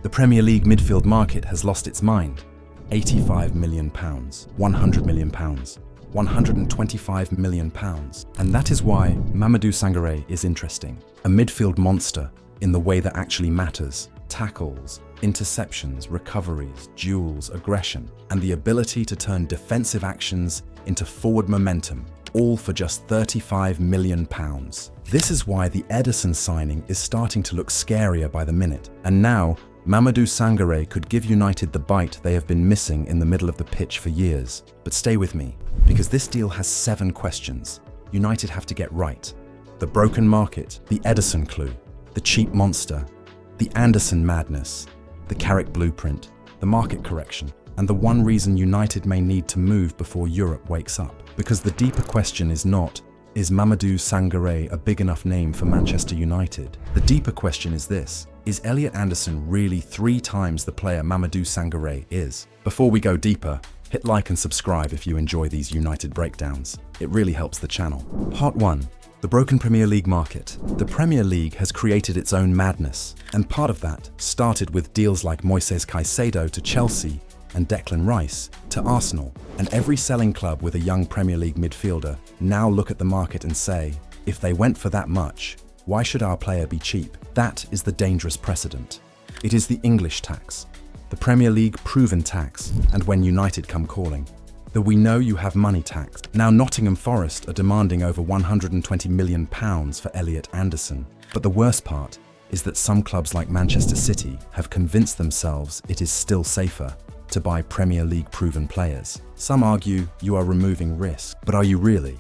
The Premier League midfield market has lost its mind. £85 million, £100 million, £125 million. And that is why Mamadou Sangare is interesting. A midfield monster in the way that actually matters. Tackles, interceptions, recoveries, duels, aggression, and the ability to turn defensive actions into forward momentum, all for just £35 million. This is why the Éderson signing is starting to look scarier by the minute. And now, Mamadou Sangare could give United the bite they have been missing in the middle of the pitch for years. But stay with me, because this deal has 7 questions United have to get right. The broken market, the Éderson clue, the cheap monster, the Anderson madness, the Carrick blueprint, the market correction, and the one reason United may need to move before Europe wakes up. Because the deeper question is not, is Mamadou Sangare a big enough name for Manchester United? The deeper question is this: is Elliot Anderson really 3 times the player Mamadou Sangare is? Before we go deeper, hit like and subscribe if you enjoy these United breakdowns. It really helps the channel. Part 1. The broken Premier League market. The Premier League has created its own madness, and part of that started with deals like Moises Caicedo to Chelsea and Declan Rice to Arsenal. And every selling club with a young Premier League midfielder now look at the market and say, if they went for that much, why should our player be cheap? That is the dangerous precedent. It is the English tax, the Premier League proven tax, and when United come calling, the we know you have money tax. Now Nottingham Forest are demanding over £120 million for Elliot Anderson. But the worst part is that some clubs like Manchester City have convinced themselves it is still safer to buy Premier League proven players. Some argue you are removing risk, but are you really?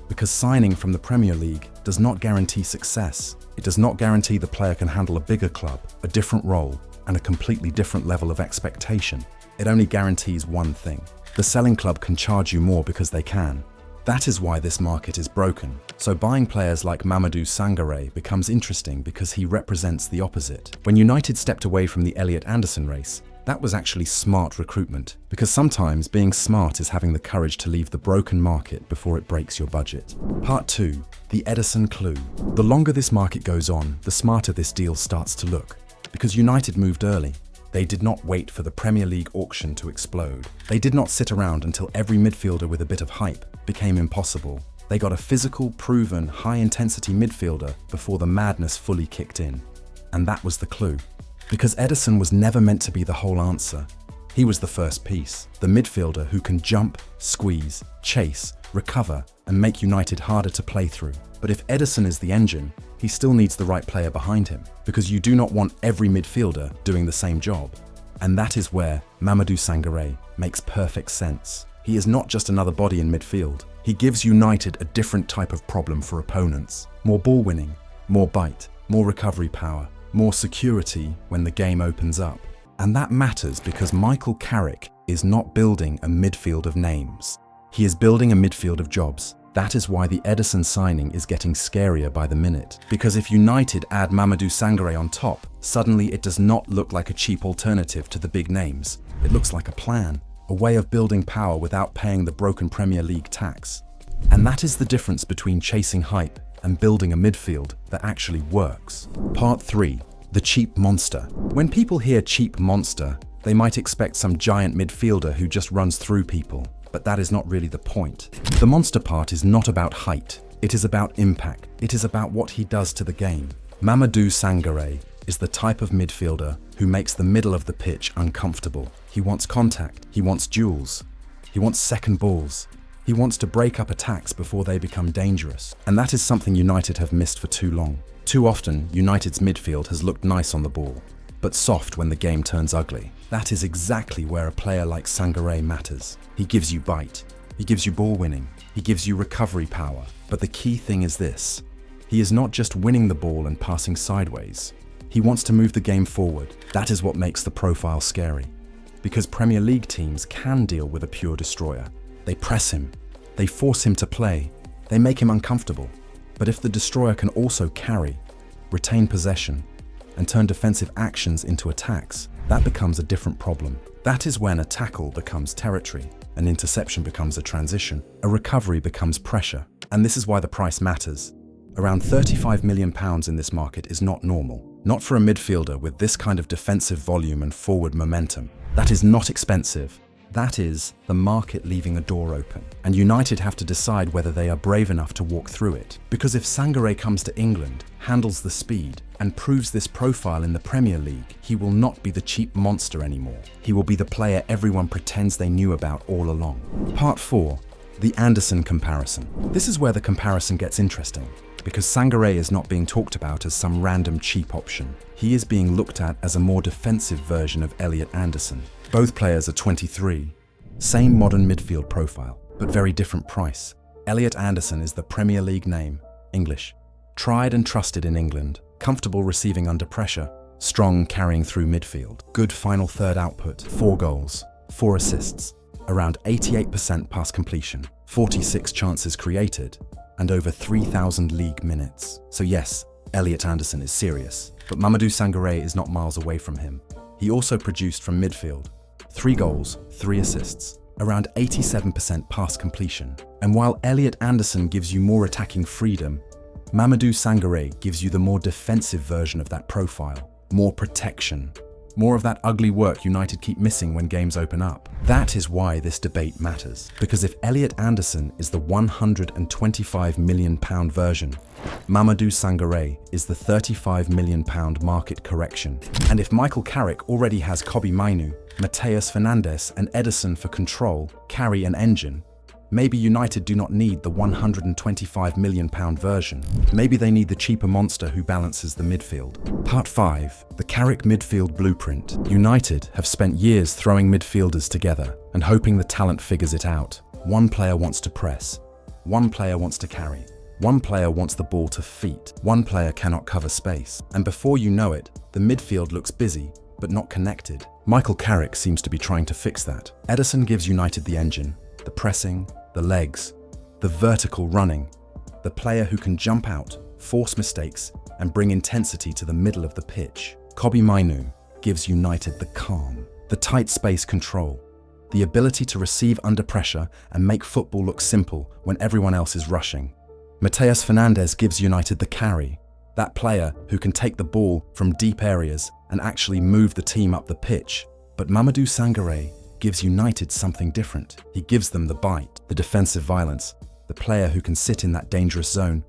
Because signing from the Premier League does not guarantee success. It does not guarantee the player can handle a bigger club, a different role, and a completely different level of expectation. It only guarantees one thing: the selling club can charge you more because they can. That is why this market is broken. So buying players like Mamadou Sangare becomes interesting because he represents the opposite. When United stepped away from the Elliot Anderson race, that was actually smart recruitment, because sometimes being smart is having the courage to leave the broken market before it breaks your budget. Part 2. The Éderson clue. The longer this market goes on, the smarter this deal starts to look. Because United moved early. They did not wait for the Premier League auction to explode. They did not sit around until every midfielder with a bit of hype became impossible. They got a physical, proven, high-intensity midfielder before the madness fully kicked in. And that was the clue. Because Éderson was never meant to be the whole answer. He was the first piece, the midfielder who can jump, squeeze, chase, recover, and make United harder to play through. But if Éderson is the engine, he still needs the right player behind him, because you do not want every midfielder doing the same job. And that is where Mamadou Sangare makes perfect sense. He is not just another body in midfield. He gives United a different type of problem for opponents. More ball winning, more bite, more recovery power, more security when the game opens up. And that matters because Michael Carrick is not building a midfield of names. He is building a midfield of jobs. That is why the Éderson signing is getting scarier by the minute. Because if United add Mamadou Sangare on top, suddenly it does not look like a cheap alternative to the big names. It looks like a plan, a way of building power without paying the broken Premier League tax. And that is the difference between chasing hype and building a midfield that actually works. Part 3. The cheap monster. When people hear cheap monster, they might expect some giant midfielder who just runs through people, but that is not really the point. The monster part is not about height. It is about impact. It is about what he does to the game. Mamadou Sangare is the type of midfielder who makes the middle of the pitch uncomfortable. He wants contact. He wants duels. He wants second balls. He wants to break up attacks before they become dangerous. And that is something United have missed for too long. Too often, United's midfield has looked nice on the ball, but soft when the game turns ugly. That is exactly where a player like Sangare matters. He gives you bite. He gives you ball winning. He gives you recovery power. But the key thing is this: he is not just winning the ball and passing sideways. He wants to move the game forward. That is what makes the profile scary. Because Premier League teams can deal with a pure destroyer. They press him, they force him to play, they make him uncomfortable. But if the destroyer can also carry, retain possession, and turn defensive actions into attacks, that becomes a different problem. That is when a tackle becomes territory, an interception becomes a transition, a recovery becomes pressure. And this is why the price matters. Around £35 million in this market is not normal. Not for a midfielder with this kind of defensive volume and forward momentum. That is not expensive. That is the market leaving a door open. And United have to decide whether they are brave enough to walk through it. Because if Sangare comes to England, handles the speed, and proves this profile in the Premier League, he will not be the cheap monster anymore. He will be the player everyone pretends they knew about all along. Part 4. The Anderson comparison. This is where the comparison gets interesting, because Sangare is not being talked about as some random cheap option. He is being looked at as a more defensive version of Elliot Anderson. Both players are 23, same modern midfield profile, but very different price. Elliot Anderson is the Premier League name, English, tried and trusted in England, comfortable receiving under pressure, strong carrying through midfield, good final third output, 4 goals, 4 assists, around 88% pass completion, 46 chances created, and over 3,000 league minutes. So yes, Elliot Anderson is serious, but Mamadou Sangare is not miles away from him. He also produced from midfield, 3 goals, 3 assists, around 87% pass completion. And while Elliot Anderson gives you more attacking freedom, Mamadou Sangare gives you the more defensive version of that profile, more protection, more of that ugly work United keep missing when games open up. That is why this debate matters, because if Elliot Anderson is the £125 million version, Mamadou Sangare is the £35 million market correction. And if Michael Carrick already has Kobbie Mainoo, Matheus Fernandes and Éderson for control, carry and engine, maybe United do not need the £125 million version. Maybe they need the cheaper monster who balances the midfield. Part 5. The Carrick midfield blueprint. United have spent years throwing midfielders together and hoping the talent figures it out. One player wants to press. One player wants to carry. One player wants the ball to feet. One player cannot cover space. And before you know it, the midfield looks busy, but not connected. Michael Carrick seems to be trying to fix that. Éderson gives United the engine, the pressing, the legs, the vertical running, the player who can jump out, force mistakes, and bring intensity to the middle of the pitch. Kobbie Mainoo gives United the calm, the tight space control, the ability to receive under pressure and make football look simple when everyone else is rushing. Matheus Fernandes gives United the carry, that player who can take the ball from deep areas and actually move the team up the pitch. But Mamadou Sangare gives United something different. He gives them the bite, the defensive violence, the player who can sit in that dangerous zone,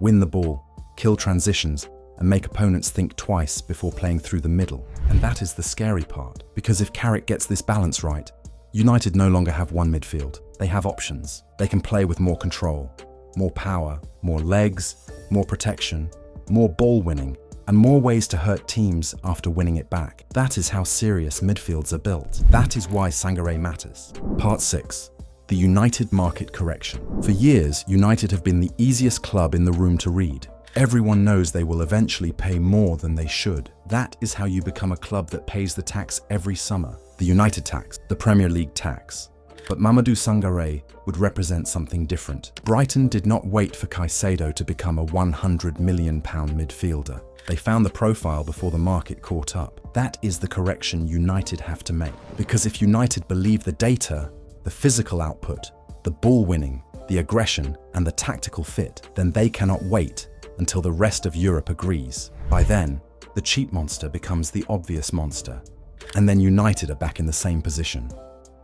win the ball, kill transitions, and make opponents think twice before playing through the middle. And that is the scary part, because if Carrick gets this balance right, United no longer have one midfield. They have options. They can play with more control, more power, more legs, more protection, more ball winning, and more ways to hurt teams after winning it back. That is how serious midfields are built. That is why Sangare matters. Part 6. The United market correction. For years, United have been the easiest club in the room to read. Everyone knows they will eventually pay more than they should. That is how you become a club that pays the tax every summer. The United tax, the Premier League tax. But Mamadou Sangare would represent something different. Brighton did not wait for Caicedo to become a £100 million midfielder. They found the profile before the market caught up. That is the correction United have to make. Because if United believe the data, the physical output, the ball winning, the aggression, and the tactical fit, then they cannot wait until the rest of Europe agrees. By then, the cheap monster becomes the obvious monster. And then United are back in the same position.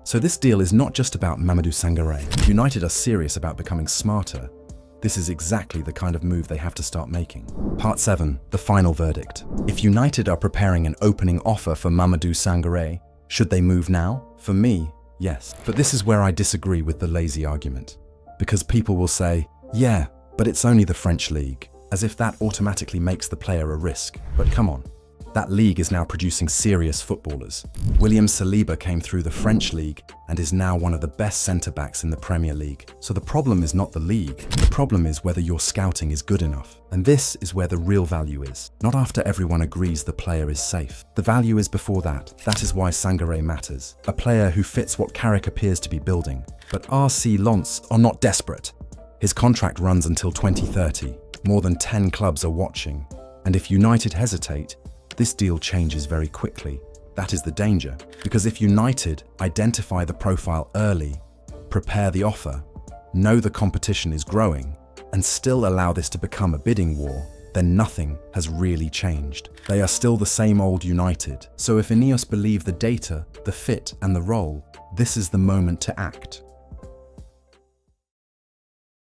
So this deal is not just about Mamadou Sangare. United are serious about becoming smarter. This is exactly the kind of move they have to start making. Part 7. The final verdict. If United are preparing an opening offer for Mamadou Sangare, should they move now? For me, yes. But this is where I disagree with the lazy argument. Because people will say, yeah, but it's only the French league, as if that automatically makes the player a risk. But come on. That league is now producing serious footballers. William Saliba came through the French league and is now one of the best centre-backs in the Premier League. So the problem is not the league. The problem is whether your scouting is good enough. And this is where the real value is. Not after everyone agrees the player is safe. The value is before that. That is why Sangare matters. A player who fits what Carrick appears to be building. But RC Lens are not desperate. His contract runs until 2030. More than 10 clubs are watching. And if United hesitate, this deal changes very quickly. That is the danger, because if United identify the profile early, prepare the offer, know the competition is growing, and still allow this to become a bidding war, then nothing has really changed. They are still the same old United. So if Ineos believe the data, the fit, and the role, this is the moment to act.